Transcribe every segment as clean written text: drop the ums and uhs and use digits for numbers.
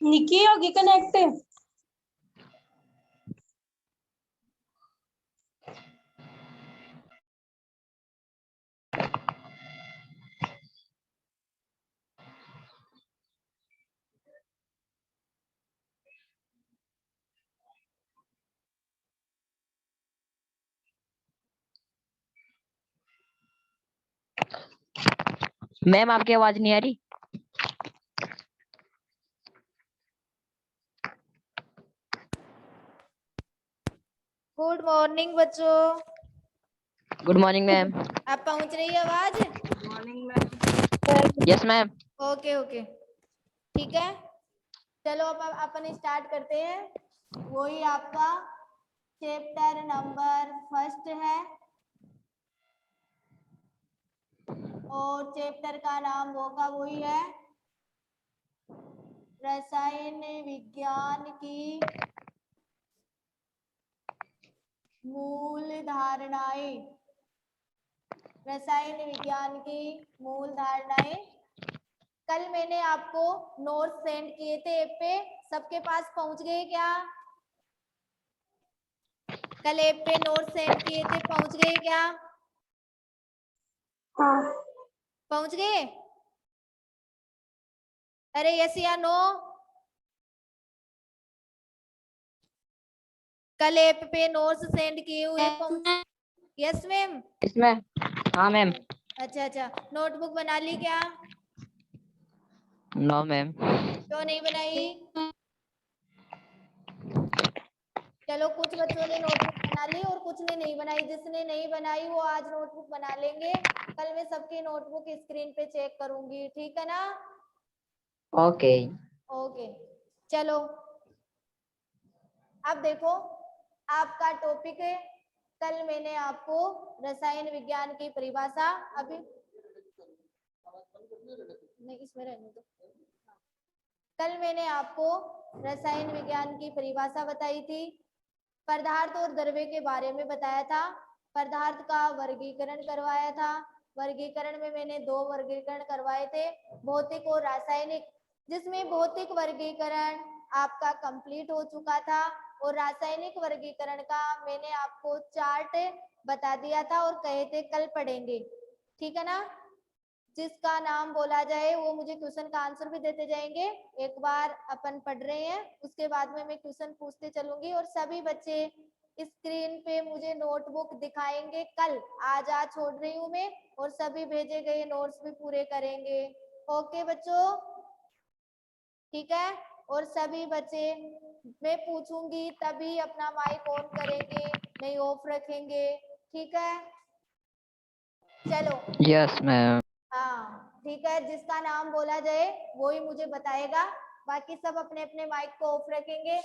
निकी होगी connect. Ma'am आपकी आवाज नहीं आ रही। गुड मॉर्निंग बच्चों। Good morning ma'am. आप पहुंच रही है आवाज? Yes ma'am. ओके ओके ठीक है। चलो अब अपन स्टार्ट करते हैं। वही आपका चैप्टर नंबर 1 है और चैप्टर का नाम होगा वही है रसायन विज्ञान की मूल धारणाएं। रसायन विज्ञान की मूल धारणाएं। कल मैंने आपको नोट्स सेंड किए थे ऐप पे, सबके पास पहुंच गए क्या? कल ऐप पे नोट्स सेंड किए थे, पहुंच गए क्या? हाँ पहुंच गए? अरे यस या नो? कल ऐप पे नोट्स सेंड किए हुए पहुंच? Yes ma'am. इसमें हाँ मैम। अच्छा अच्छा, नोटबुक बना ली क्या? No ma'am. क्यों नहीं बनाई? चलो कुछ बच्चों ने नोटबुक बना ली और कुछ ने नहीं बनाई। जिसने नहीं बनाई वो आज नोटबुक बना लेंगे। कल मैं सबकी नोटबुक स्क्रीन पे चेक करूंगी, ठीक है ना? ओके ओके चलो अब देखो आपका टॉपिक है। कल मैंने आपको रसायन विज्ञान की परिभाषा, अभी नहीं इसमें रहने दो। कल मैंने आपको रसायन विज्ञान की परिभाषा बताई थी। पदार्थ और द्रव्य के बारे में बताया था। पदार्थ का वर्गीकरण करवाया था। वर्गीकरण में मैंने 2 वर्गीकरण करवाए थे, भौतिक और रासायनिक, जिसमें भौतिक वर्गीकरण आपका कंप्लीट हो चुका था और रासायनिक वर्गीकरण का मैंने आपको चार्ट बता दिया था और कहे थे कल पढ़ेंगे, ठीक है ना? जिसका नाम बोला जाए वो मुझे क्वेश्चन का आंसर भी देते जाएंगे। एक बार अपन पढ़ रहे हैं, उसके बाद में मैं क्वेश्चन पूछते चलूंगी और सभी बच्चे स्क्रीन पे मुझे नोटबुक दिखाएंगे। कल आज छोड़ रही हूँ मैं और सभी भेजे गए नोट्स भी पूरे करेंगे। ओके बच्चों, ठीक है? और सभी बच्चे मैं पूछूंगी तभी अपना माइक ऑन करेंगे, नहीं ऑफ रखेंगे, ठीक है? चलो यस मैम। हाँ ठीक है, जिसका नाम बोला जाए वो ही मुझे बताएगा, बाकी सब अपने अपने माइक को ऑफ रखेंगे।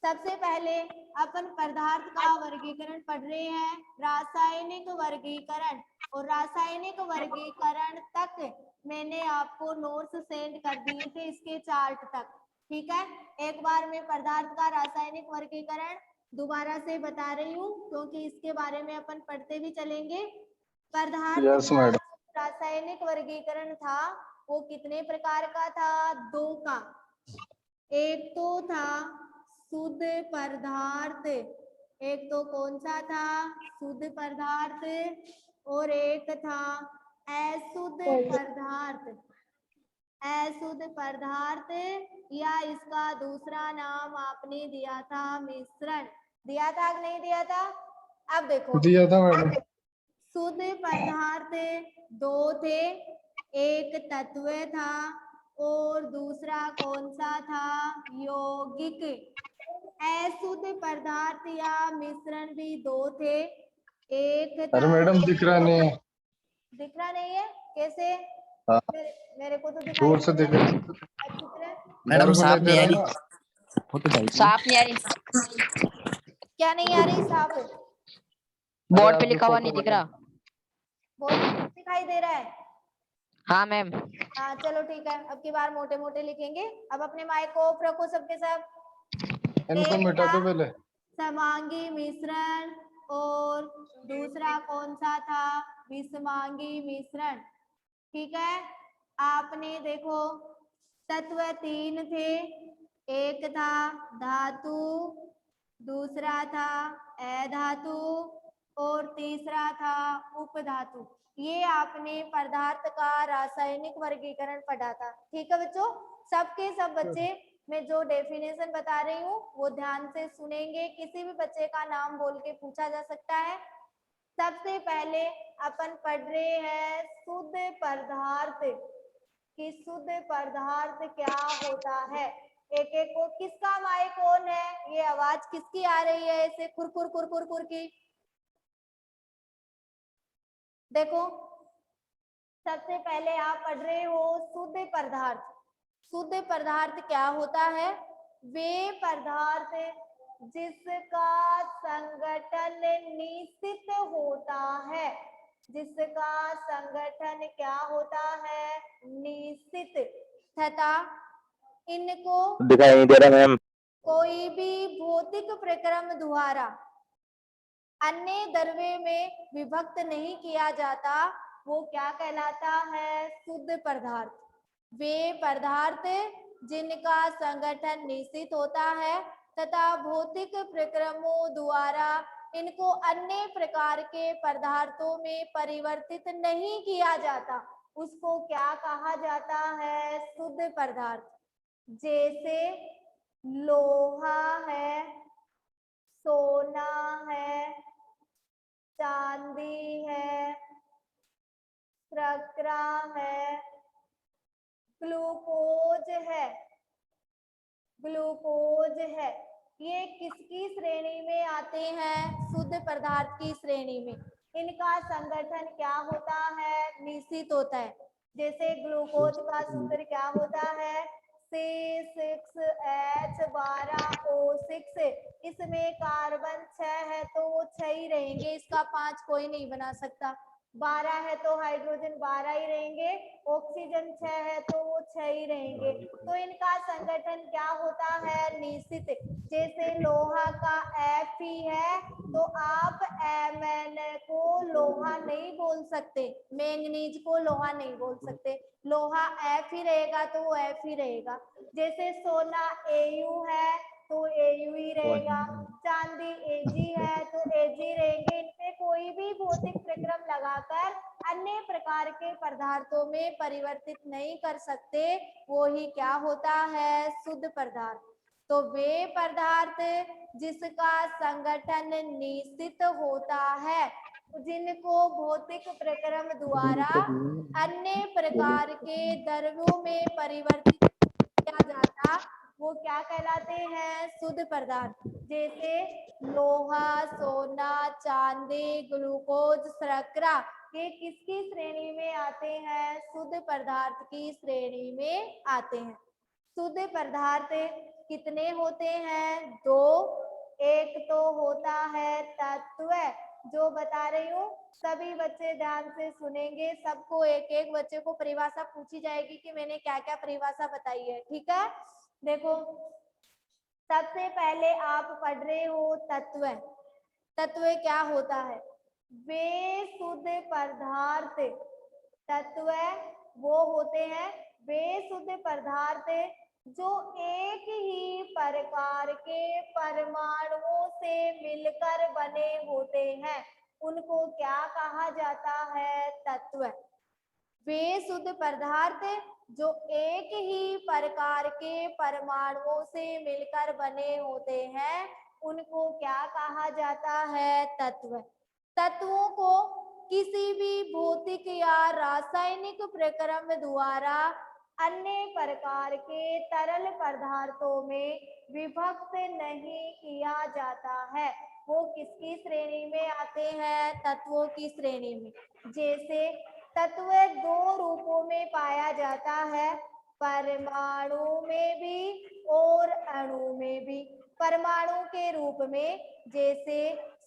सबसे पहले अपन पदार्थ का वर्गीकरण पढ़ रहे हैं, रासायनिक वर्गीकरण, और रासायनिक वर्गीकरण तक मैंने आपको नोट्स सेंड कर दिए थे इसके चार्ट तक, ठीक है? एक बार मैं पदार्थ का रासायनिक वर्गीकरण दोबारा से बता रही हूँ क्योंकि इसके बारे में अपन पढ़ते भी चलेंगे। पदार्थ का रासायनिक वर्गीकरण था वो कितने प्रकार का था? 2 का। एक तो था शुद्ध पदार्थ, एक तो कौन सा था? शुद्ध पदार्थ, और एक था अशुद्ध पदार्थ। अशुद्ध पदार्थ या इसका दूसरा नाम आपने दिया था मिश्रण। दिया था कि नहीं दिया था? अब देखो दिया था मैडम। शुद्ध पदार्थ 2 थे, एक तत्व था और दूसरा कौन सा था? यौगिक। अशुद्ध पदार्थ या मिश्रण भी 2 थे, एक था। अरे मैडम दिख रहा नहीं है। दिख रहा नहीं है? कैसे? हाँ। मेरे को तो दिखाई दूर से दिख रहा है। अच्छी तरह। मैडम साफ नहीं आ रही, ना। फोटो चाहिए। साफ नहीं आ रही। क्या नहीं आ रही साफ? बोर्ड पे लिखा हुआ नहीं दिख रहा। बोर्ड दिखाई दे रहा है? हाँ मैम। हाँ चलो ठीक है, अब की बार मोटे मोटे लिखेंगे। अब अपने माइक को ऑफ रखो सबके सब। इनको मिटा दो पहले। समांगी मिश्रण और दूसरा कौन सा था? विषमांगी मिश्रण, ठीक है? आपने देखो तत्व 3 थे, एक था धातु, दूसरा था अधातु और तीसरा था उपधातु। ये आपने पदार्थ का रासायनिक वर्गीकरण पढ़ा था। ठीक है बच्चों, सबके सब बच्चे मैं जो डेफिनेशन बता रही हूँ वो ध्यान से सुनेंगे। किसी भी बच्चे का नाम बोल के पूछा जा सकता है। सबसे पहले अपन पढ़ रहे हैं शुद्ध पदार्थ कि शुद्ध पदार्थ क्या होता है। एक एक को, किसका माइक ऑन है? ये आवाज किसकी आ रही है ऐसे खुरखुर खुरखुर खुर की? देखो, सबसे पहले आप पढ़ रहे हो शुद्ध पदार्थ। शुद्ध पदार्थ क्या होता है? वे पदार्थ जिसका संगठन निश्चित होता है, जिसका संगठन क्या होता है? निश्चित, तथा इनको दिखाई नहीं दे रहा मैम। कोई भी भौतिक प्रक्रम द्वारा अन्य द्रव्य में विभक्त नहीं किया जाता, वो क्या कहलाता है? शुद्ध पदार्थ। वे पदार्थ जिनका संगठन निश्चित होता है तथा भौतिक प्रक्रमों द्वारा इनको अन्य प्रकार के पदार्थों में परिवर्तित नहीं किया जाता, उसको क्या कहा जाता है? शुद्ध पदार्थ। जैसे लोहा है, सोना है, चांदी है, शर्करा है, ग्लूकोज है, ग्लूकोज है। ये किसकी श्रेणी में आते हैं? शुद्ध पदार्थ की श्रेणी में। इनका संगठन क्या होता है? निश्चित होता है। जैसे ग्लूकोज का सूत्र क्या होता है? C6H12O6। इसमें कार्बन 6 है तो वो 6 ही रहेंगे, इसका 5 कोई नहीं बना सकता। 12 है तो हाइड्रोजन 12 ही रहेंगे, ऑक्सीजन 6 है तो वो 6 ही रहेंगे। तो इनका संगठन क्या होता है? निश्चित। जैसे लोहा का Fe है तो आप Mn को लोहा नहीं बोल सकते, मैंगनीज को लोहा नहीं बोल सकते, लोहा F ही रहेगा तो वो F ही रहेगा। जैसे सोना Au है तो Au ही रहेगा, चांदी Ag है तो Ag रहेंगे। इनपे कोई भी भौतिक प्रक्रम लगाकर अन्य प्रकार के पदार्थों में परिवर्तित नहीं कर सकते, वो ही क्या होता है? शुद्ध पदार्थ। तो वे पदार्थ जिसका संगठन निश्चित होता है, जिनको भौतिक प्रक्रम द्वारा अन्य प्रकार के द्रव्यों में परिवर्तित किया जाता, वो क्या कहलाते हैं? शुद्ध पदार्थ। जैसे लोहा, सोना, चांदी, ग्लूकोज, शर्करा, ये किसकी श्रेणी में आते हैं? शुद्ध पदार्थ की श्रेणी में आते हैं। शुद्ध पदार्थ कितने होते हैं? 2। एक तो होता है तत्व, जो बता रही हूँ, सभी बच्चे ध्यान से सुनेंगे। सबको एक एक बच्चे को परिभाषा पूछी जाएगी कि मैंने क्या क्या परिभाषा बताई है। ठीक है, देखो सबसे पहले आप पढ़ रहे हो तत्व। तत्व क्या होता है? वे शुद्ध पदार्थ, तत्व वो होते हैं वे शुद्ध पदार्थ जो एक ही प्रकार के परमाणुओं से मिलकर बने होते हैं, उनको क्या कहा जाता है? तत्व। वे शुद्ध पदार्थ जो एक ही प्रकार के परमाणुओं से मिलकर बने होते हैं, उनको क्या कहा जाता है? तत्व। तत्वों को किसी भी भौतिक या रासायनिक प्रक्रम द्वारा अन्य प्रकार के तरल पदार्थों में विभक्त नहीं किया जाता है। वो किसकी श्रेणी में आते हैं? तत्वों की श्रेणी में। जैसे तत्व 2 रूपों में पाया जाता है, परमाणु में भी और अणु में भी। परमाणु के रूप में जैसे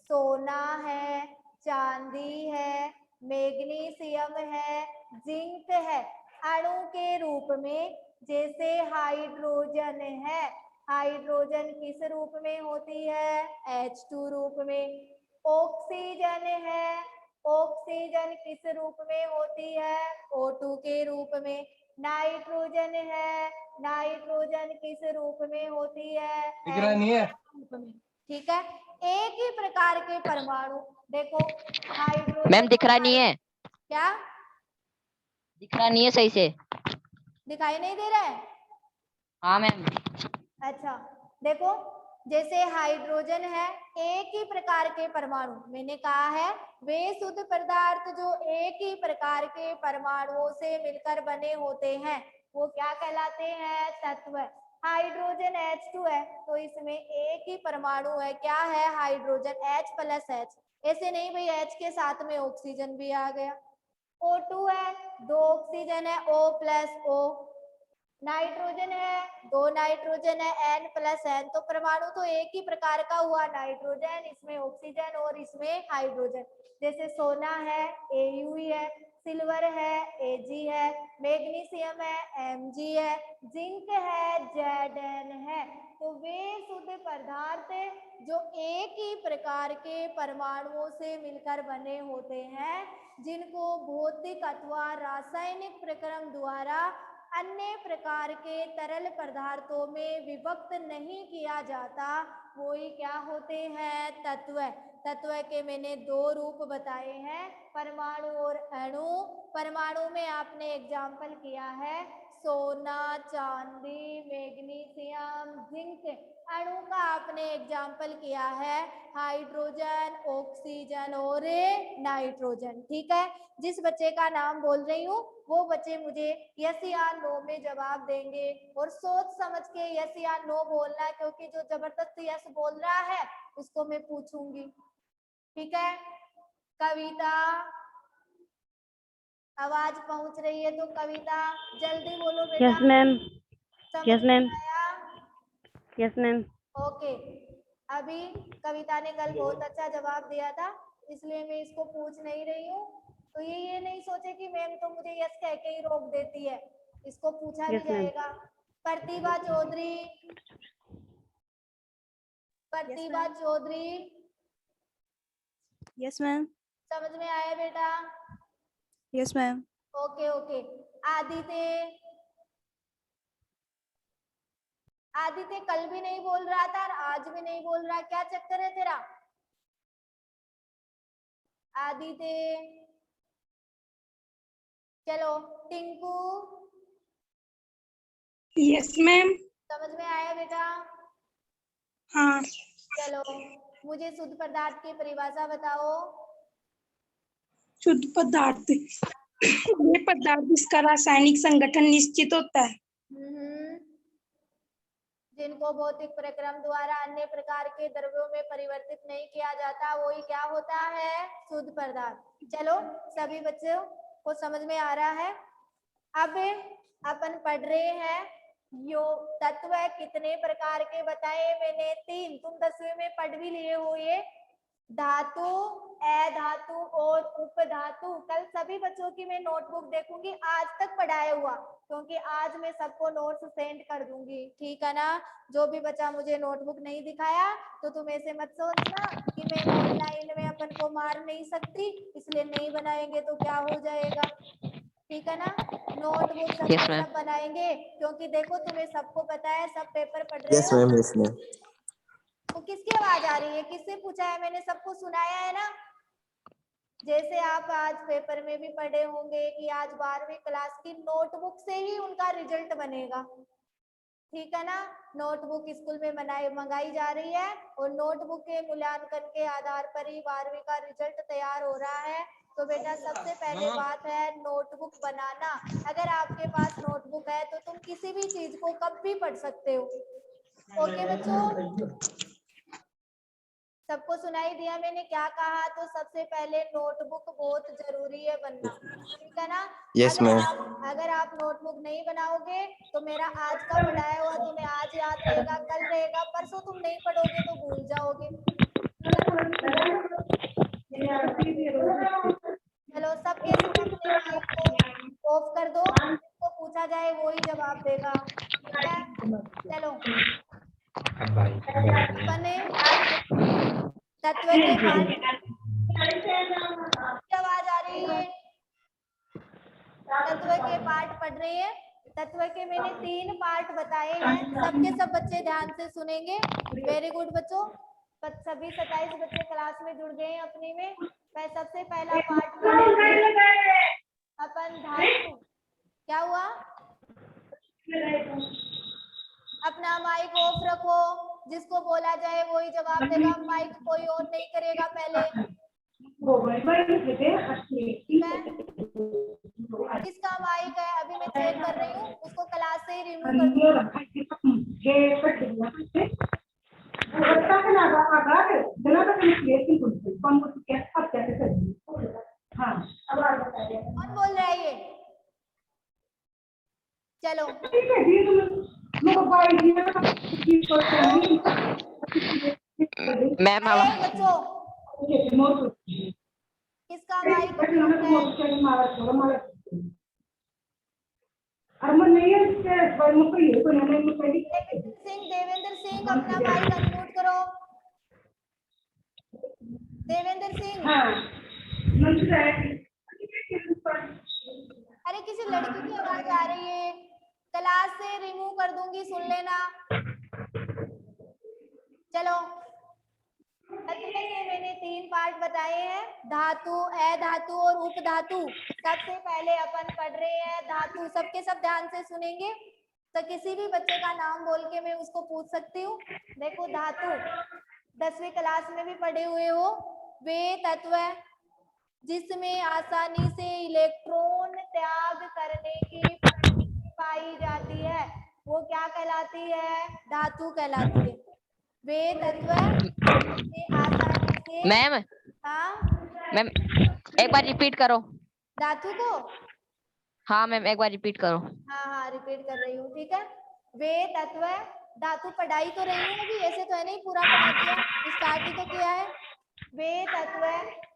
सोना है, चांदी है, मैग्नीशियम है, जिंक है। अणु के रूप में जैसे हाइड्रोजन है, हाइड्रोजन किस रूप में होती है? H2 रूप में। ऑक्सीजन है ऑक्सीजन किस रूप में होती है? O2 के रूप में। नाइट्रोजन है, नाइट्रोजन किस रूप में होती है? दिख रहा नहीं है? रूप में। ठीक है, एक ही प्रकार के परमाणु, देखो हाइड्रोजन मैम दिख रहा नहीं है, क्या दिख रहा नहीं है सही से। दिखाई नहीं दे रहा है? हाँ मैम। अच्छा देखो, जैसे हाइड्रोजन है, एक ही प्रकार के परमाणु, मैंने कहा है वे शुद्ध पदार्थ जो एक ही प्रकार के परमाणुओं से मिलकर बने होते हैं वो क्या कहलाते हैं? तत्व। हाइड्रोजन H2 है तो इसमें एक ही परमाणु है, क्या है? Hydrogen, H+H। ऐसे नहीं भाई H के साथ में ऑक्सीजन भी आ गया। O2 है, 2 ऑक्सीजन है, O+O। नाइट्रोजन है, 2 नाइट्रोजन है, N+N। तो परमाणु तो एक ही प्रकार का हुआ, नाइट्रोजन, इसमें ऑक्सीजन और इसमें हाइड्रोजन। जैसे सोना है, Au है, सिल्वर है, Ag है, मैग्नीशियम है, Mg है, जिंक है, Zn है। तो वे शुद्ध पदार्थ जो एक ही प्रकार के परमाणुओं से मिलकर बने होते हैं, जिनको भौतिक अथवा रासायनिक प्रक्रम द्वारा अन्य प्रकार के तरल पदार्थों में विभक्त नहीं किया जाता, वो ही क्या होते हैं? तत्व। तत्व के मैंने 2 रूप बताए हैं, परमाणु और अणु। परमाणु में आपने एग्जाम्पल किया है सोना, चांदी, मैग्नीशियम, जिंक। अणु का आपने एग्जाम्पल किया है हाइड्रोजन, ऑक्सीजन और नाइट्रोजन। ठीक है, जिस बच्चे का नाम बोल रही हूँ वो बच्चे मुझे यस या नो में जवाब देंगे, और सोच समझ के यस या नो बोलना है, क्योंकि जो जबरदस्ती यस बोल रहा है उसको मैं पूछूंगी। ठीक है, कविता आवाज पहुंच रही है तो कविता जल्दी बोलो बेटा। Yes ma'am. समझ यस में मैम। आया? Yes ma'am. ओके, अभी कविता ने कल बहुत अच्छा जवाब दिया था, इसलिए मैं इसको पूछ नहीं रही हूँ। तो ये नहीं सोचे कि मैम तो मुझे यस कह के ही रोक देती है, इसको पूछा भी Yes, ma'am. जाएगा। प्रतिभा चौधरी, प्रतिभा चौधरी, यस मैम। समझ में आया बेटा? Yes ma'am. Okay okay. Aditya, Aditya कल भी नहीं बोल रहा था और आज भी नहीं बोल रहा, क्या चक्कर है तेरा? आदित्य, चलो टिंकू, यस मैम। समझ में आया बेटा? हाँ। चलो मुझे शुद्ध पदार्थ की परिभाषा बताओ। शुद्ध पदार्थ ये पदार्थ जिसका रासायनिक संगठन निश्चित होता है। जिनको भौतिक प्रक्रम द्वारा अन्य प्रकार के द्रव्यों में परिवर्तित नहीं किया जाता, वही क्या होता है? शुद्ध पदार्थ। चलो सभी बच्चों को समझ में आ रहा है? अब अपन पढ़ रहे हैं यो तत्व कितने प्रकार के बताए मैंने? 3। तुम 10वीं में पढ़ भी लिए हो ये, धातु, अधातु और उपधातु। कल सभी बच्चों की मैं नोटबुक देखूंगी आज तक पढ़ाया हुआ, क्योंकि आज मैं सबको नोट्स सेंड कर दूंगी। ठीक है ना? जो भी बच्चा मुझे नोटबुक नहीं दिखाया तो तुम ऐसे मत सोचना कि मैं ऑनलाइन में अपन को मार नहीं सकती, इसलिए नहीं बनाएंगे तो क्या हो जाएगा। ठीक है ना? नोटबुक सब बनाएंगे, क्योंकि देखो तुम्हें सबको पता है, सब पेपर पढ़ रहे हो। Yes ma'am. तो किसकी आवाज आ रही है? किससे पूछा है? मैंने सबको सुनाया है ना? जैसे आप आज पेपर में भी पढ़े होंगे कि आज 12वीं क्लास की नोटबुक से ही उनका रिजल्ट बनेगा। ठीक है ना? नोटबुक स्कूल में मंगाई जा रही है और नोटबुक के मूल्यांकन के आधार पर ही 12वीं का रिजल्ट तैयार हो रहा है। तो बेटा सबसे पहले बात है नोटबुक बनाना। अगर आपके पास नोटबुक है तो तुम किसी भी चीज को कब भी पढ़ सकते हो। ओके बच्चों, सबको सुनाई दिया मैंने क्या कहा? तो सबसे पहले नोटबुक बहुत जरूरी है बनना। ठीक है ना? Yes ma'am. अगर आप नोटबुक नहीं बनाओगे तो मेरा आज का पढ़ाया हुआ तुम्हें आज याद रहेगा, कल रहेगा, परसों तुम नहीं पढ़ोगे तो भूल जाओगे। चलो सब कैसे अपने माइक को ऑफ कर दो, जिसको पूछा जाए वो ही जवाब देगा। ठीक है? चलो अपने तत्व के पाठ के पार्ट पढ़ रहे हैं। तत्व के मैंने 3 पार्ट बताए हैं, सबके सब बच्चे ध्यान से सुनेंगे। वेरी गुड बच्चों, सभी 27 बच्चे क्लास में जुड़ गए हैं अपने में। मैं सबसे पहला पार्ट पढ़ेंगे अपन धातु। क्या हुआ? अपना माइक ऑफ रखो, जिसको बोला जाए वही जवाब देगा, माइक कोई और नहीं करेगा। पहले किसका माइक है अभी मैं चेक कर रही हूँ, उसको क्लास से ही रिमूव कर कौन बोल रहा है ये? चलो मैम बच्चों, किसका माइक देवेंद्र सिंह अपना माइक अनम्यूट करो। देवेंद्र सिंह, अरे किसी लड़की की आवाज आ रही है, क्लास से रिमूव कर दूंगी, सुन लेना। चलो, मैंने 3 पार्ट बताए हैं, धातु, अधातु और उपधातु। सबसे पहले अपन पढ़ रहे हैं धातु, सबके सब ध्यान से सुनेंगे। तो किसी भी बच्चे का नाम बोल के मैं उसको पूछ सकती हूँ। देखो धातु 10वीं क्लास में भी पढ़े हुए हो। वे तत्व जिसमें आसानी से इलेक्ट्रॉन त्याग करने की पाई जाती है, वो क्या कहलाती है? धातु कहलाती है। वे तत्व आसानी से, मैम मैम एक बार रिपीट करो धातु को। हाँ मैम एक बार रिपीट करो। हाँ रिपीट कर रही हूँ, ठीक है। वे तत्व, धातु पढ़ाई तो रही हूँ अभी, ऐसे तो है नहीं पूरा पढ़ा दिया, स्टार्ट ही तो किया है। वे तत्व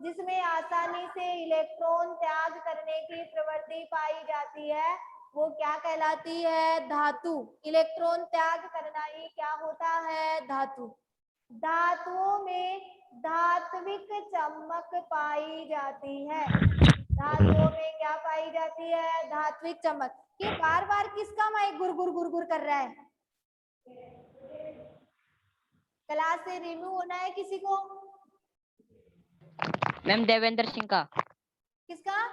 जिसमें आसानी से इलेक्ट्रॉन त्याग करने की प्रवृत्ति पाई जाती है, वो क्या कहलाती है? धातु। इलेक्ट्रॉन त्याग करना ही क्या होता है? धातु। धातुओं में धात्विक चमक पाई जाती है। धातुओं में क्या पाई जाती है? धात्विक चमक। ये बार बार किसका माइक गुरगुर गुरगुर कर रहा है? क्लास से रिमूव होना है किसी को? मैम देवेंद्र सिंह का। किसका?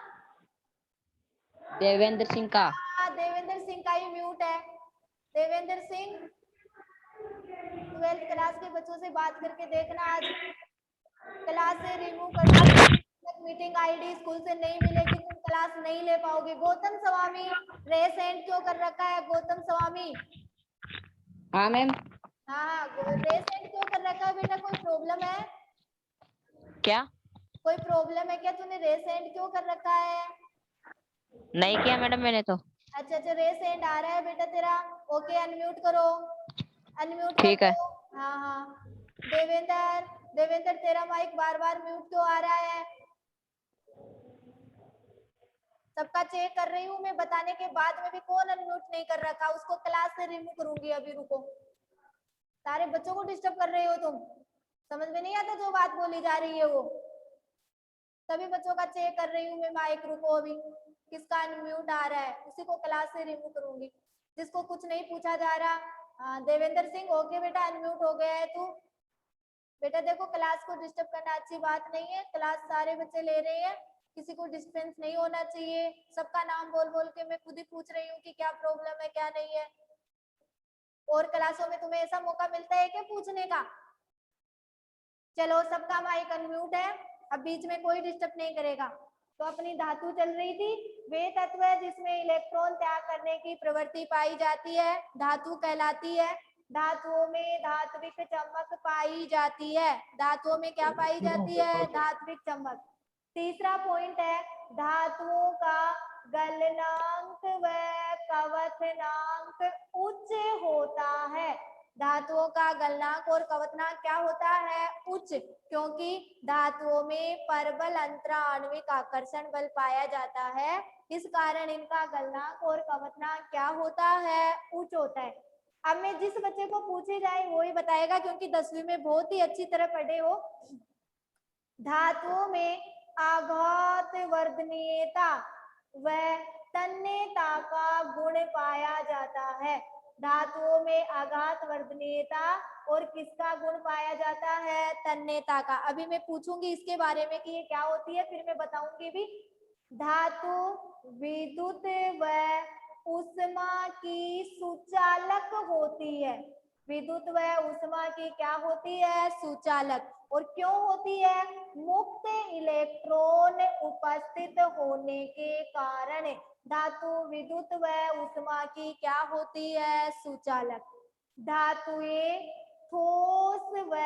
देवेंद्र सिंह का। देवेंद्र सिंह का ही म्यूट है। देवेंद्र सिंह 12th क्लास के बच्चों से बात करके देखना, आज क्लास से रिमूव कर मीटिंग आईडी स्कूल से नहीं मिलेगी, तुम क्लास नहीं ले पाओगे। गौतम स्वामी रेस एंड क्यों कर रखा है? गौतम स्वामी, हाँ मैम। हाँ रेस एंड क्यों कर रखा है बेटा? कोई प्रॉब्लम है क्या? कोई प्रॉब्लम है क्या? तूने रेस एंड क्यों कर रखा है? नहीं किया मैडम मैंने तो। अच्छा रेस एंड आ रहा है बेटा तेरा। ओके अनम्यूट करो, अनम्यूट ठीक है। हाँ देवेंद्र तेरा माइक बार बार म्यूट क्यों आ रहा है? सबका चेक कर रही हूँ मैं, बताने के बाद में भी कौन अनम्यूट नहीं कर रखा, उसको क्लास से रिमूव करूंगी अभी, रुको। सारे बच्चों को डिस्टर्ब कर रहे हो तुम, समझ में नहीं आता जो बात बोली जा रही है वो। सभी बच्चों का चेक कर रही हूँ मैं माइक, रुको अभी। किसका अनम्यूट आ रहा है उसी को क्लास से रिमूव करूंगी, जिसको कुछ नहीं पूछा जा रहा। देवेंद्र सिंह ओके बेटा, अनम्यूट हो गया है तू। बेटा देखो क्लास को डिस्टर्ब करना अच्छी बात नहीं है, क्लास सारे बच्चे ले रहे हैं, किसी को डिस्टर्बेंस नहीं होना चाहिए। सबका नाम बोल बोल के मैं खुद ही पूछ रही हूँ कि क्या प्रॉब्लम है क्या नहीं है। और क्लासों में तुम्हें ऐसा मौका मिलता है क्या पूछने का? चलो सबका माइक अनम्यूट है, अब बीच में कोई डिस्टर्ब नहीं करेगा। तो अपनी धातु चल रही थी। वे तत्व है जिसमें इलेक्ट्रॉन त्याग करने की प्रवृत्ति पाई जाती है, धातु कहलाती है। धातुओं में धात्विक चमक पाई जाती है। धातुओं में क्या पाई जाती है? धात्विक चमक। तीसरा पॉइंट है धातुओं का गलनांक व कवथनांक उच्च होता है। धातुओं का गलनांक और कवथनांक क्या होता है? उच्च, क्योंकि धातुओं में परबल अंतरा आणविक आकर्षण बल पाया जाता है, इस कारण इनका गलनांक और कवथनांक क्या होता है? उच्च होता है। अब मैं जिस बच्चे को पूछे जाए वो ही बताएगा, क्योंकि 10वीं में बहुत ही अच्छी तरह पढ़े हो। धातुओं में आघात वर्धनीयता व तन्यता का गुण पाया जाता है। धातुओं में आघात वर्धनीयता और किसका गुण पाया जाता है? तन्यता का। अभी मैं पूछूंगी इसके बारे में कि ये क्या होती है, फिर मैं बताऊंगी भी। धातु विद्युत व उष्मा की सुचालक होती है। विद्युत व उष्मा की क्या होती है? सुचालक। और क्यों होती है? मुक्त इलेक्ट्रॉन उपस्थित होने के कारण धातु विद्युत व उष्मा की क्या होती है? सुचालक। धातुएं ठोस व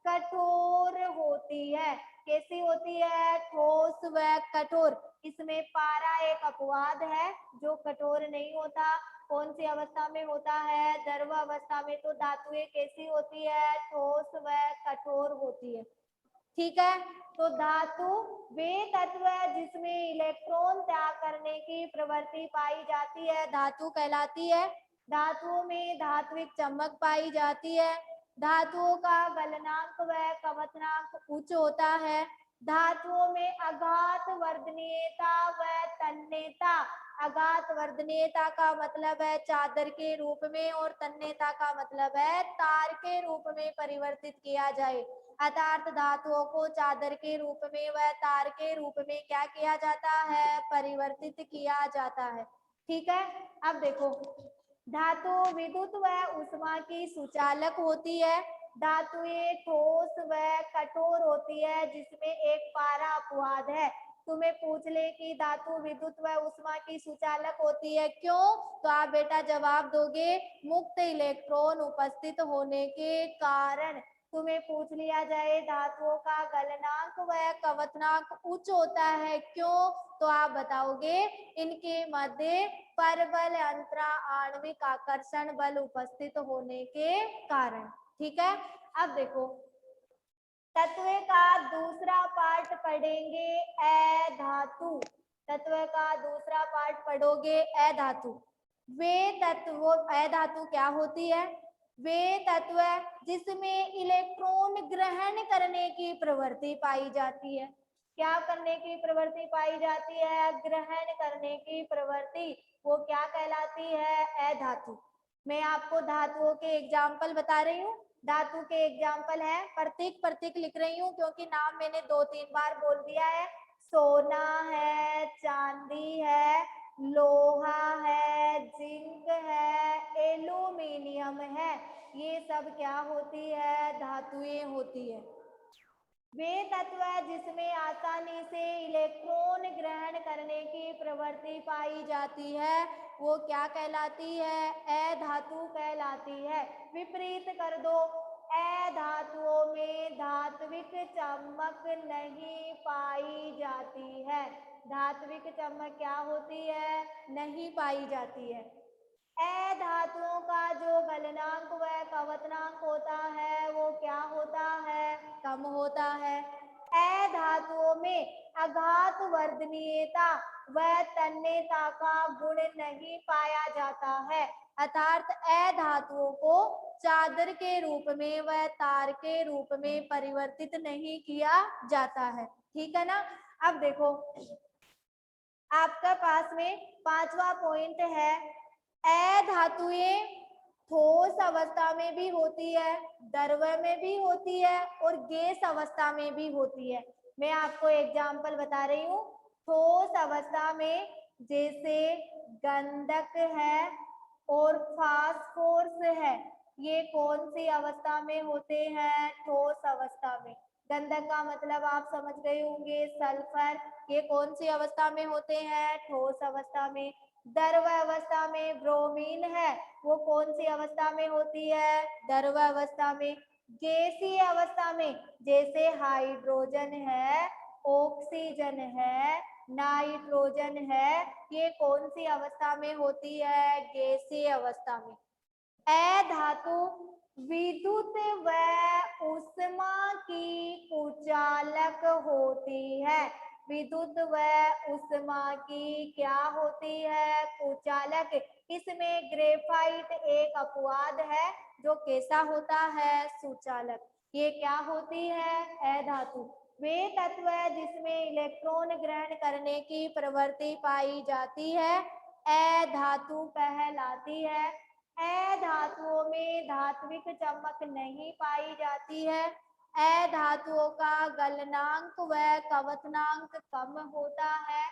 कठोर होती है। कैसी होती है? ठोस व कठोर। इसमें पारा एक अपवाद है जो कठोर नहीं होता। कौन सी अवस्था में होता है? द्रव अवस्था में। तो धातुएं कैसी होती है? ठोस व कठोर होती है। ठीक है, तो धातु वे तत्व है जिसमें इलेक्ट्रॉन त्याग करने की प्रवृत्ति पाई जाती है, धातु कहलाती है। धातुओं में धात्विक चमक पाई जाती है। धातुओं का गलनांक व कवचनांक उच्च होता है। धातुओं में आघात वर्धनीयता व तन्यता। आघात वर्धनीयता का मतलब है चादर के रूप में और तन्यता का मतलब है तार के रूप में परिवर्तित किया जाए। अर्थात धातुओं को चादर के रूप में व तार के रूप में क्या किया जाता है? परिवर्तित किया जाता है। ठीक है, अब देखो, धातु विद्युत व उष्मा की सुचालक होती है। धातुएं ठोस व कठोर होती है जिसमें एक पारा अपवाद है। तुम्हें पूछ ले कि धातु विद्युत व उष्मा की सुचालक होती है, क्यों? तो आप बेटा जवाब दोगे मुक्त इलेक्ट्रॉन उपस्थित होने के कारण। तुम्हें पूछ लिया जाए धातुओं का गलनांक व कवचनांक उच्च होता है, क्यों? तो आप बताओगे इनके मध्य परबल अंतरा आणविक आकर्षण बल उपस्थित होने के कारण। ठीक है, अब देखो तत्व का दूसरा पार्ट पढ़ेंगे अधातु। तत्व का दूसरा पार्ट पढ़ोगे अधातु। वे तत्व, अधातु क्या होती है? वे तत्व जिसमें इलेक्ट्रॉन ग्रहण करने की प्रवृत्ति पाई जाती है। क्या करने की प्रवृत्ति पाई जाती है? ग्रहण करने की प्रवृत्ति। वो क्या कहलाती है? अधातु। मैं आपको धातुओं के एग्जाम्पल बता रही हूँ। धातु के एग्जाम्पल है, प्रतीक प्रतीक लिख रही हूँ क्योंकि नाम मैंने 2-3 बार बोल दिया है। सोना है, चांदी है, लोहा है, जिंक है, एल्यूमिनियम है। ये सब क्या होती है? धातुएं होती है। वे तत्व जिसमें आसानी से इलेक्ट्रॉन ग्रहण करने की प्रवृत्ति पाई जाती है वो क्या कहलाती है? अधातु कहलाती है। विपरीत कर दो, अधातुओं में धात्विक चमक नहीं पाई जाती है। धात्विक चमक क्या होती है? नहीं पाई जाती है। अधातुओं का जो गलनांक व कवचनांक होता है वो क्या होता है? कम होता है। अधातुओं में आघात वर्धनीयता व तन्यता का गुण नहीं पाया जाता है। अर्थात अधातुओं को चादर के रूप में व तार के रूप में परिवर्तित नहीं किया जाता है। ठीक है ना? अब देखो आपका पास में 5वां पॉइंट है, अधातुएं ठोस अवस्था में भी होती है, द्रव में भी होती है और गैस अवस्था में भी होती है। मैं आपको एग्जाम्पल बता रही हूँ। ठोस अवस्था में जैसे गंधक है और फास्फोरस है, ये कौन सी अवस्था में होते हैं? ठोस अवस्था में। गंधक का मतलब आप समझ गए होंगे, सल्फर। ये कौन सी अवस्था में होते हैं? ठोस अवस्था में। द्रव अवस्था में ब्रोमीन है, वो कौन सी अवस्था में होती है? द्रव अवस्था में। गैसीय अवस्था में जैसे हाइड्रोजन है, ऑक्सीजन है, नाइट्रोजन है, ये कौन सी अवस्था में होती है? गैसीय अवस्था में। अधातु विद्युत व उष्मा की कुचालक होती है। विद्युत व उष्मा की क्या होती है? कुचालक। इसमें ग्रेफाइट एक अपवाद है जो कैसा होता है? सुचालक। ये क्या होती है? अधातु। वे तत्व है जिसमें इलेक्ट्रॉन ग्रहण करने की प्रवृत्ति पाई जाती है, अधातु कहलाती है। अधातुओं में धात्विक चमक नहीं पाई जाती है। अधातुओं का गलनांक व कवतनांक कम होता है।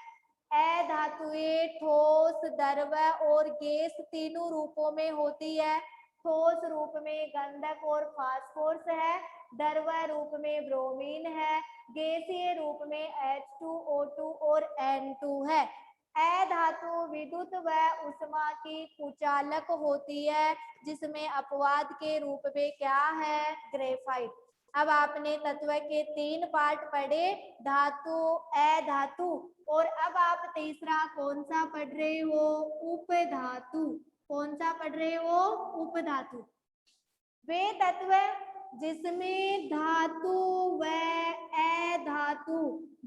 अधातुएं ठोस, द्रव और गैस तीनों रूपों में होती है। ठोस रूप में गंधक और फास्फोरस है, द्रव रूप में ब्रोमीन है, गैसीय रूप में H2O2 और N2 है। अधातु विद्युत व उष्मा की कुचालक होती है, जिसमें अपवाद के रूप में क्या है, ग्रेफाइट। अब आपने तत्व के 3 पार्ट पढ़े, धातु, अधातु, और अब आप तीसरा कौन सा पढ़ रहे हो, उपधातु। कौन सा पढ़ रहे हो, उपधातु। वे तत्व जिसमें धातु व अधातु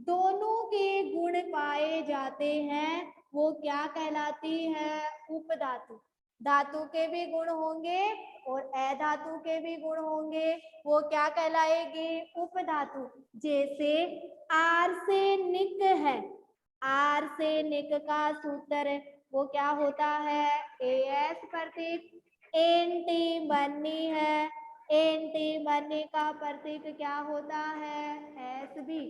दोनों के गुण पाए जाते हैं, वो क्या कहलाती है, उपधातु। धातु के भी गुण होंगे और अधातु के भी गुण होंगे, वो क्या कहलाएगी, उपधातु। जैसे आर्सेनिक है, आर्सेनिक का सूत्र वो क्या होता है, AS प्रतीक। एंटीमनी है, एंटीमनी का प्रतीक क्या होता है, SB।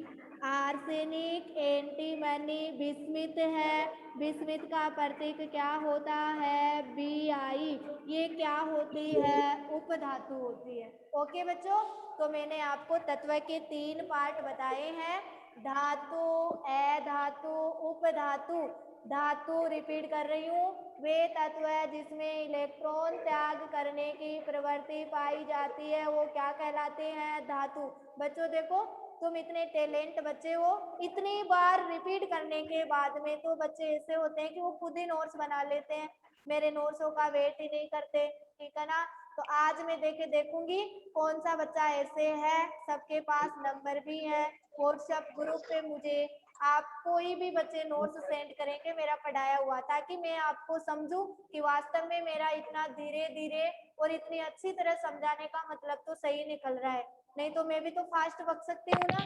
आर्सेनिक, एंटीमनी, बिस्मित है, बिस्मित का प्रतीक क्या होता है, BI। ये क्या होती है, उपधातु होती है। ओके बच्चों, तो मैंने आपको तत्व के 3 पार्ट बताए हैं, धातु, अधातु, उपधातु। धातु रिपीट कर रही हूँ, वे तत्व है जिसमें इलेक्ट्रॉन त्याग करने की प्रवृत्ति पाई जाती है, वो क्या कहलाते हैं, धातु। बच्चों देखो, तुम इतने टैलेंट बच्चे हो, इतनी बार रिपीट करने के बाद में तो बच्चे ऐसे होते हैं कि वो खुद ही नोट्स बना लेते हैं, मेरे नोट्सों का वेट ही नहीं करते, ठीक है ना। तो आज मैं देखूंगी कौन सा बच्चा ऐसे है, सबके पास नंबर भी है। व्हाट्सएप ग्रुप पे मुझे आप कोई भी बच्चे नोट्स सेंड करेंगे मेरा पढ़ाया हुआ, ताकि मैं आपको समझूं कि वास्तव में मेरा इतना धीरे धीरे और इतनी अच्छी तरह समझाने का मतलब तो सही निकल रहा है। नहीं तो मैं भी तो फास्ट बक सकती हूँ ना।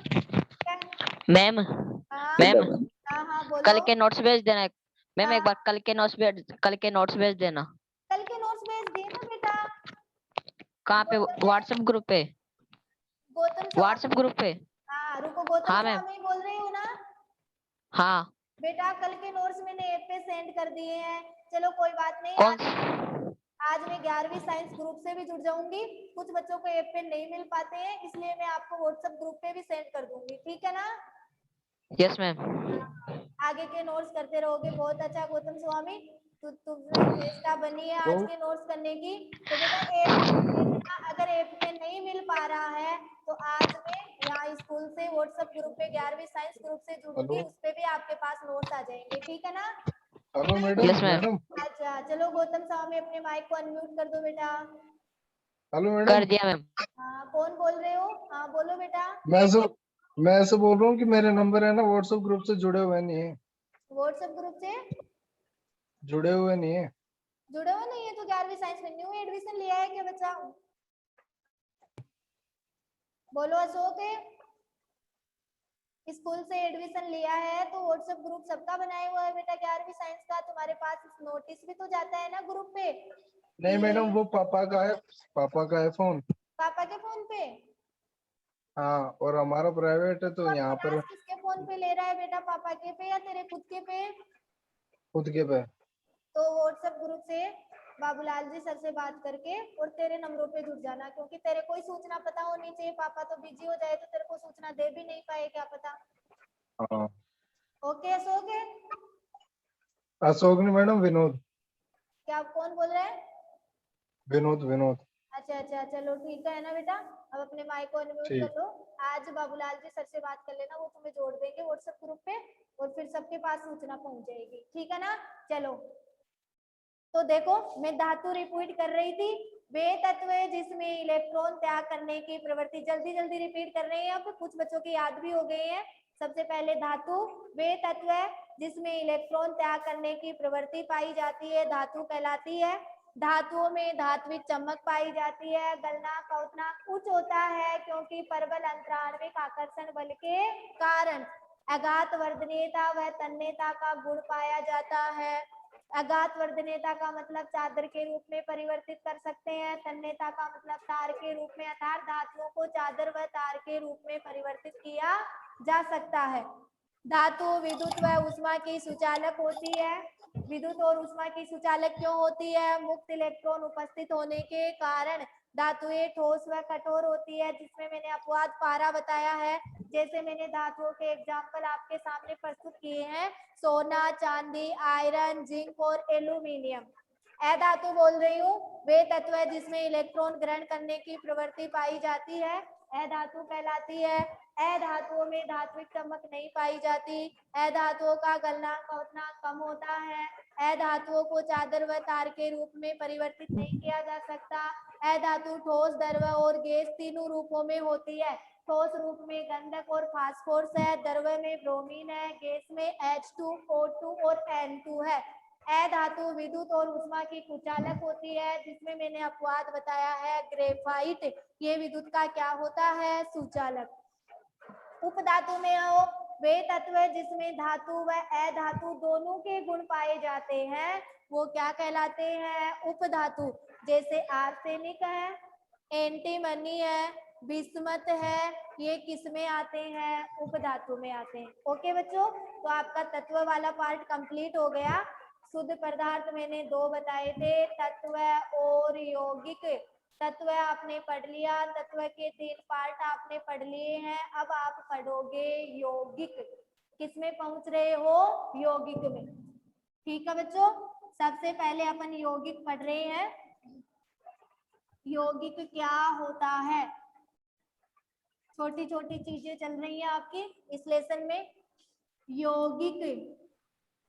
मैम हाँ मैम हाँ हाँ बोलो। कल के नोट्स भेज देना मैम, हाँ, एक बार कल के नोट्स भेज देना। कल के नोट्स भेज देना बेटा। कहाँ पे, व्हाट्सएप ग्रुप पे? गौतम व्हाट्सएप ग्रुप पे। हाँ रुको, गौतम हाँ मैम। स्वामी बोल रही हूँ ना हाँ। बेटा, कल के नोट्स मैंने ऐप पे सेंड कर दिए हैं। चलो कोई बात नहीं, कौन? आज मैं 11वीं साइंस ग्रुप से भी जुड़ जाऊंगी। कुछ बच्चों को ऐप पे नहीं मिल पाते हैं, इसलिए मैं आपको व्हाट्सएप ग्रुप पे भी सेंड कर दूंगी, ठीक है ना। Yes ma'am. आगे के नोट्स करते रहोगे, बहुत अच्छा गौतम स्वामी, तुमने चेष्टा बनी है आज के नोट्स करने की। तो बेटा अगर ऐप पे नहीं मिल पा रहा है तो आज मैं यहाँ स्कूल से व्हाट्सएप ग्रुप पे 11वीं साइंस ग्रुप से जुड़ूंगी, उस पे भी आपके पास नोट्स आ जाएंगे, ठीक है ना। Hello madam. Yes ma'am. Madam अच्छा चलो गौतम स्वामी अपने माइक को अनम्यूट कर दो बेटा। हेलो कर मैडम। दिया मैम। हाँ कौन बोल रहे हो, हाँ बोलो बेटा। मैं ऐसे बोल रहा हूँ कि मेरे नंबर है ना व्हाट्सएप ग्रुप से जुड़े हुए नहीं है। व्हाट्सएप ग्रुप से जुड़े हुए नहीं है। जुड़े हो नहीं है तो 11वीं साइंस में न्यू एडमिशन लिया है क्या बच्चा, बोलो। अशोक है, स्कूल से एडमिशन लिया है तो व्हाट्सएप ग्रुप सबका बनाया हुआ है बेटा 11वीं साइंस का। तुम्हारे पास नोटिस भी तो जाता है ना ग्रुप पे। नहीं मैडम, वो पापा का है फोन। पापा के फोन पे। हाँ, और हमारा प्राइवेट है तो तो अब यहाँ पर क्लास किसके फोन पे ले रहा है बेटा, पापा के पे या तेरे खुद के पे। खुद के पे। तो व्हाट्सएप ग्रुप से बाबूलाल जी सर से बात करके और तेरे नंबरों पे जुड़ जाना, क्योंकि तेरे कोई सूचना पता होनी चाहिए। पापा तो बिजी हो जाए तो तेरे को सूचना दे भी नहीं पाए, क्या पता। हाँ। ओके अशोक है, अशोक नहीं मैडम, विनोद। क्या कौन बोल रहा है। विनोद। अच्छा अच्छा चलो ठीक है ना बेटा। अब अपने माइक को अनम्यूट ठीक। कर लो। आज बाबूलाल जी सर से बात कर लेना, वो तुम्हें जोड़ देंगे व्हाट्सएप ग्रुप पे और फिर सबके पास सूचना पहुंच जाएगी, ठीक है ना। चलो तो देखो, मैं धातु रिपीट कर रही थी, वे तत्व है जिसमें इलेक्ट्रॉन त्याग करने की प्रवृत्ति, जल्दी जल्दी रिपीट कर रहे हैं, अब कुछ बच्चों के याद भी हो गए हैं। सबसे पहले धातु, वे तत्व है जिसमें इलेक्ट्रॉन त्याग करने की प्रवृत्ति पाई जाती है, धातु कहलाती है। धातुओं में धात्विक चमक पाई जाती है। गलनांक क्वथनांक उच्च होता है क्योंकि परबल अंतराण्विक आकर्षण बल के कारण। अघात वर्धनीयता व तन्यता का गुण पाया जाता है। अघात वर्धनीयता का मतलब चादर के रूप में परिवर्तित कर सकते हैं। तन्यता का मतलब तार के रूप में, अर्थात धातुओं को चादर व तार के रूप में परिवर्तित किया जा सकता है। धातु विद्युत व ऊष्मा की सुचालक होती है। विद्युत और ऊष्मा की सुचालक क्यों होती है? मुक्त इलेक्ट्रॉन उपस्थित होने के कारण धातुएं ठोस व कठोर होती है, जिसमें मैंने अपवाद पारा बताया है। जैसे मैंने धातुओं के एग्जाम्पल आपके सामने प्रस्तुत किए हैं, सोना, चांदी, आयरन, जिंक और एल्यूमिनियम। अधातु बोल रही हूँ, वे तत्व है जिसमें इलेक्ट्रॉन ग्रहण करने की प्रवृत्ति पाई जाती है, अधातु कहलाती है। अधातुओं में धात्विक चमक नहीं पाई जाती। अधातुओं का गलनांक क्वथनांक कम होता है। अधातुओं को चादर व तार के रूप में परिवर्तित नहीं किया जा सकता। अधातु ठोस, द्रव और गैस तीनों रूपों में होती है। ठोस रूप में गंधक और फास्फोरस है, द्रव में ब्रोमीन है, गैस में H2O2 और N2 है। अधातु विद्युत और ऊष्मा की कुचालक होती है, जिसमें मैंने अपवाद बताया है ग्रेफाइट। ये विद्युत का क्या होता है? सुचालक। उपधातु में हो, वे तत्व जिसमें धातु व अधातु दोनों के गुण पाए जाते हैं, वो क्या कहलाते हैं? उपधातु। जैसे आर्सेनिक है, एंटीमनी है, बिस्मथ है, ये किस में आते हैं? उपधातु में आते हैं। ओके बच्चों, तो आपका तत्व वाला पार्ट कंप्लीट हो गया। शुद्ध पदार्थ मैंने 2 बताए थे, तत्व और यौगिक। तत्व आपने पढ़ लिया, तत्व के 3 पार्ट आपने पढ़ लिए हैं। अब आप पढ़ोगे यौगिक। किसमें पहुंच रहे हो? यौगिक में। ठीक है बच्चों, सबसे पहले अपन यौगिक पढ़ रहे हैं। यौगिक क्या होता है? छोटी छोटी चीजें चल रही हैं आपकी इस लेसन में। यौगिक,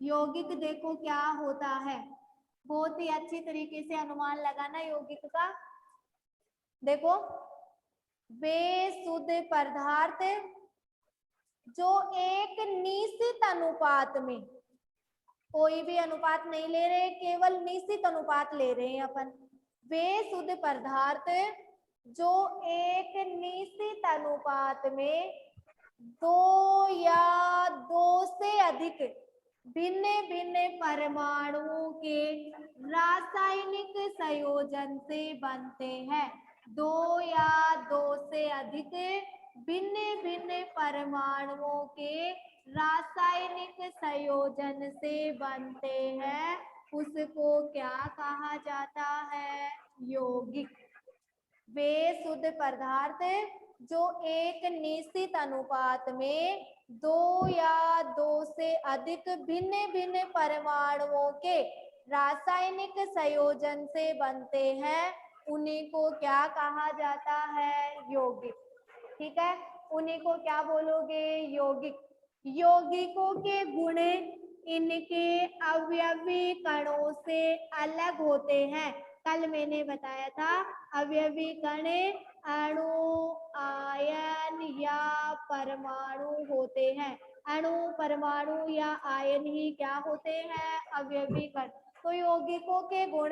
यौगिक देखो क्या होता है, बहुत ही अच्छी तरीके से अनुमान लगाना यौगिक का। देखो, वे शुद्ध पदार्थ जो एक निश्चित अनुपात में, कोई भी अनुपात नहीं ले रहे, केवल निश्चित अनुपात ले रहे हैं अपन। वे शुद्ध पदार्थ जो एक निश्चित अनुपात में 2 या 2 से अधिक भिन्न भिन्न परमाणुओं के रासायनिक संयोजन से बनते हैं। 2 या 2 से अधिक भिन्न भिन्न परमाणुओं के रासायनिक संयोजन से बनते हैं, उसको क्या कहा जाता है? यौगिक। वे शुद्ध पदार्थ जो एक निश्चित अनुपात में 2 या 2 से अधिक भिन्न भिन्न परमाणुओं के रासायनिक संयोजन से बनते हैं, उन्हीं को क्या कहा जाता है? यौगिक। ठीक है, उन्हीं को क्या बोलोगे? यौगिक। यौगिकों के गुण इनके अवयवी कणों से अलग होते हैं। कल मैंने बताया था, अवयवी कण अणु, आयन या परमाणु होते हैं। अणु, परमाणु या आयन ही क्या होते हैं? अवयवी कण। तो यौगिकों के गुण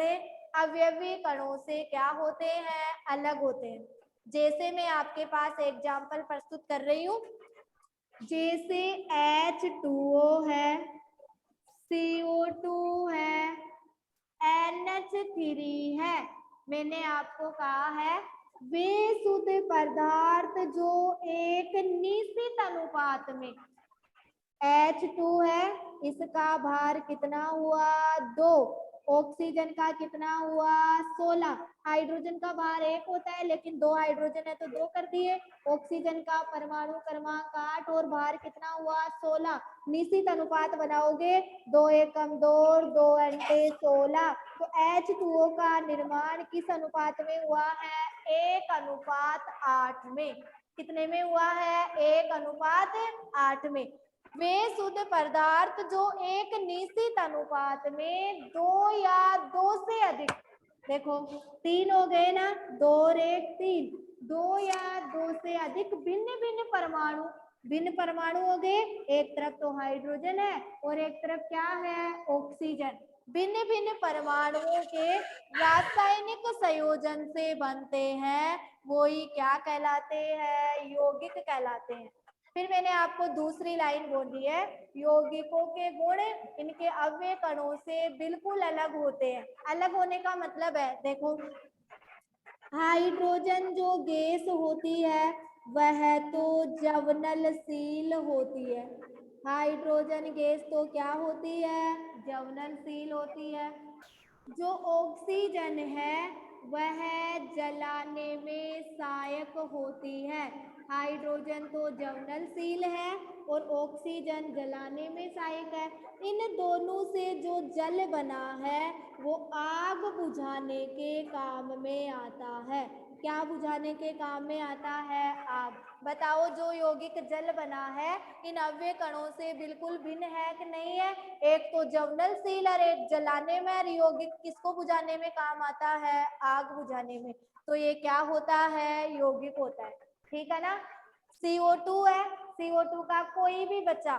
अवयवी कणों से क्या होते हैं? अलग होते हैं। जैसे मैं आपके पास एग्जाम्पल प्रस्तुत कर रही हूँ, जैसे H2O है, CO2 है, NH3 है। मैंने आपको कहा है वे शुद्ध पदार्थ जो एक निश्चित अनुपात में, H2 है, इसका भार कितना हुआ? 2। ऑक्सीजन का कितना हुआ? 16। हाइड्रोजन का भार 1 होता है, लेकिन 2 हाइड्रोजन है तो 2 कर दिए। ऑक्सीजन का परमाणु क्रमांक 8 और भार कितना हुआ? 16। निश्चित अनुपात बनाओगे, 2 एकम 2 और 2 अंटे 16। तो H2O का निर्माण किस अनुपात में हुआ है? 1:8 में। कितने में हुआ है? 1:8 में। वे शुद्ध पदार्थ जो एक निश्चित अनुपात में 2 या 2 से अधिक, देखो 3 हो गए ना, 2 और 1 3, 2 या 2 से अधिक भिन्न भिन्न परमाणु हो गए। एक तरफ तो हाइड्रोजन है और एक तरफ क्या है? ऑक्सीजन। भिन्न भिन्न परमाणुओं के रासायनिक संयोजन से बनते हैं, वो ही क्या कहलाते हैं? यौगिक कहलाते हैं। फिर मैंने आपको दूसरी लाइन बोली है, यौगिकों के गुण इनके अव्यय कणों से बिल्कुल अलग होते हैं। अलग होने का मतलब है, देखो, हाइड्रोजन जो गैस होती है वह तो ज्वलनशील होती है। हाइड्रोजन गैस तो क्या होती है? ज्वलनशील होती है। जो ऑक्सीजन है वह जलाने में सहायक होती है। हाइड्रोजन तो ज्वलनशील है और ऑक्सीजन जलाने में सहायक है। इन दोनों से जो जल बना है वो आग बुझाने के काम में आता है। क्या बुझाने के काम में आता है? आग। बताओ, जो यौगिक जल बना है इन अव्यय कणों से बिल्कुल भिन्न है कि नहीं है? एक तो ज्वलनशील और एक जलाने में। और यौगिक किसको बुझाने में काम आता है? आग बुझाने में। तो ये क्या होता है? यौगिक होता है। ठीक है ना? CO2 है। CO2 का कोई भी बच्चा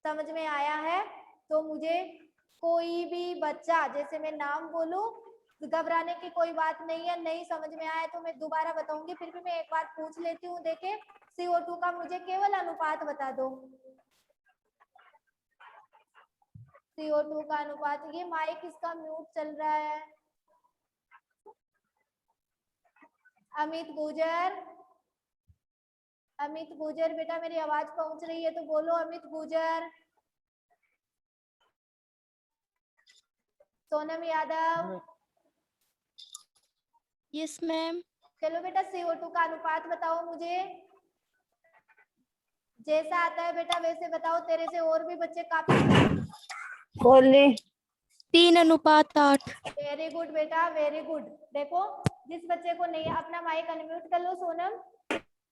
समझ में आया है तो मुझे, कोई भी बच्चा, जैसे मैं नाम बोलूं, घबराने की कोई बात नहीं है। नहीं समझ में आया तो मैं दोबारा बताऊंगी, फिर भी मैं एक बार पूछ लेती हूँ। देखे, CO2 का मुझे केवल अनुपात बता दो। CO2 का अनुपात, ये माइक इसका म्यूट चल रहा है। अमित गुजर, अमित गुजर बेटा, मेरी आवाज पहुंच रही है तो बोलो, अमित गुजर। सोनम यादव। Yes ma'am. चलो बेटा, CO2 का अनुपात बताओ मुझे। जैसा आता है बेटा वैसे बताओ, तेरे से और भी बच्चे काफी। बोले 3:8। वेरी गुड बेटा, वेरी गुड। देखो, जिस बच्चे को नहीं, अपना माइक अनम्यूट कर लो सोनम।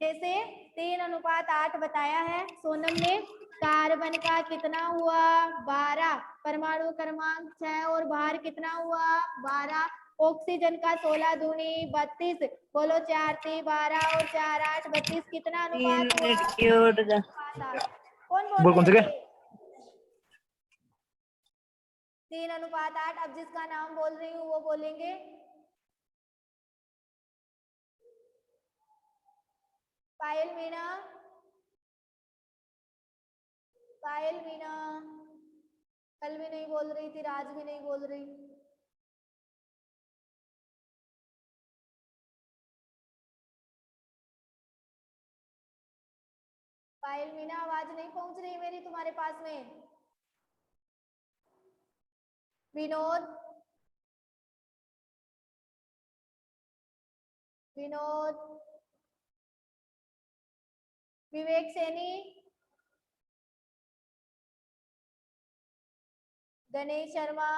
जैसे 3:8 बताया है सोनम ने। कार्बन का कितना हुआ? 12, परमाणु क्रमांक 6 और बाहर कितना हुआ? 12। ऑक्सीजन का 16 दूनी 32। बोलो, 4 3 12 और 4 8 32, कितना अनुपात हुआ? कौन बोल रहे थे? 3:8। अब जिसका नाम बोल रही हूँ वो बोलेंगे। पायल मीना, पायल मीना कल भी नहीं बोल रही थी, आज भी नहीं बोल रही। पायल मीना, आवाज नहीं पहुंच रही मेरी तुम्हारे पास में। विनोद, विनोद, विवेक सैनी, गणेश शर्मा,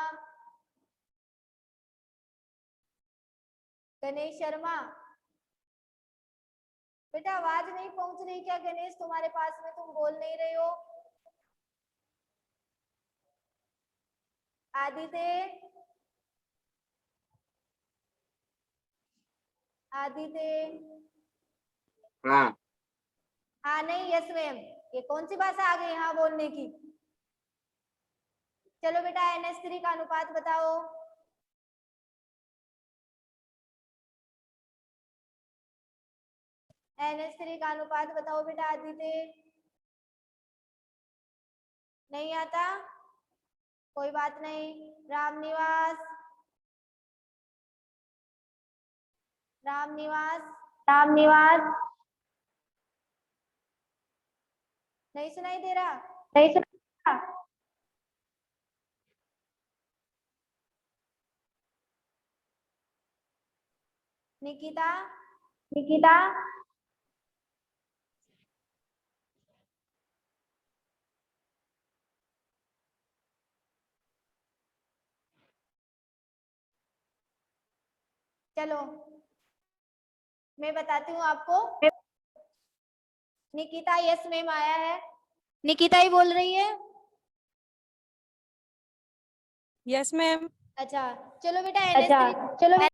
गणेश शर्मा बेटा, आवाज नहीं पहुंच रही क्या गणेश तुम्हारे पास में? तुम बोल नहीं रहे हो। आदित्य, आदित्य। हाँ हाँ नहीं, यस मैम। ये कौन सी भाषा आ गई हाँ बोलने की? चलो बेटा, NH3 का अनुपात बताओ। NH3 का अनुपात बताओ बेटा, आदित्य। नहीं आता? कोई बात नहीं। रामनिवास, रामनिवास, रामनिवास, नहीं सुनाई दे रहा? नहीं सुना? निकिता, निकिता, चलो मैं बताती हूँ आपको। निकिता, यस मैम आया है। निकिता ही बोल रही है। Yes ma'am. अच्छा चलो बेटा, NH3